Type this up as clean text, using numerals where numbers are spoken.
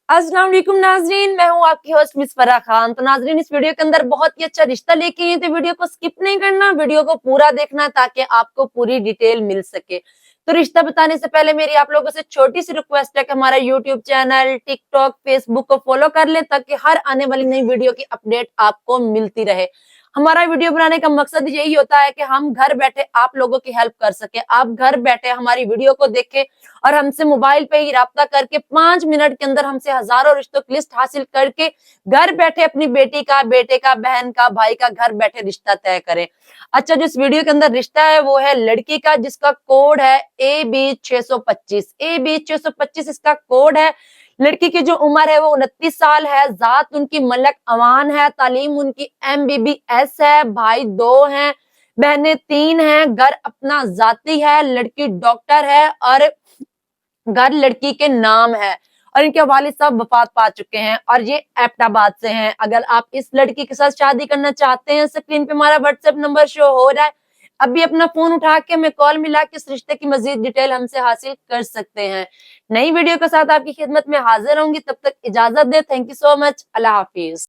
अस्सलाम वालेकुम नाजरीन, मैं हूँ आपकी होस्ट मिस फराह खान। तो नाजरीन, इस वीडियो के अंदर बहुत ही अच्छा रिश्ता लेके आए, तो वीडियो को स्किप नहीं करना, वीडियो को पूरा देखना ताकि आपको पूरी डिटेल मिल सके। तो रिश्ता बताने से पहले मेरी आप लोगों से छोटी सी रिक्वेस्ट है कि हमारा यूट्यूब चैनल, टिकटॉक, फेसबुक को फॉलो कर ले ताकि हर आने वाली नई वीडियो की अपडेट आपको मिलती रहे। हमारा वीडियो बनाने का मकसद यही होता है कि हम घर बैठे आप लोगों की हेल्प कर सके। आप घर बैठे हमारी वीडियो को देखें और हमसे मोबाइल पे ही राब्ता करके 5 मिनट के अंदर हमसे हजारों रिश्तों की लिस्ट हासिल करके घर बैठे अपनी बेटी का, बेटे का, बहन का, भाई का घर बैठे रिश्ता तय करें। अच्छा, जो इस वीडियो के अंदर रिश्ता है वो है लड़की का, जिसका कोड है AB625। AB625 इसका कोड है। लड़की की जो उम्र है वो 29 साल है। जात उनकी मलक अवान है। तालीम उनकी MBBS है। भाई 2 हैं, बहनें 3 हैं। घर अपना जाती है। लड़की डॉक्टर है और घर लड़की के नाम है और इनके वालिद साहब वफात पा चुके हैं और ये एबटाबाद से हैं। अगर आप इस लड़की के साथ शादी करना चाहते हैं, स्क्रीन पे हमारा व्हाट्सएप नंबर शो हो रहा है, अभी अपना फोन उठा के हमें कॉल मिला के इस रिश्ते की मजीद डिटेल हमसे हासिल कर सकते हैं। नई वीडियो के साथ आपकी खिदमत में हाजिर होंगी, तब तक इजाजत दे। Thank you so much. अल्लाह हाफिज।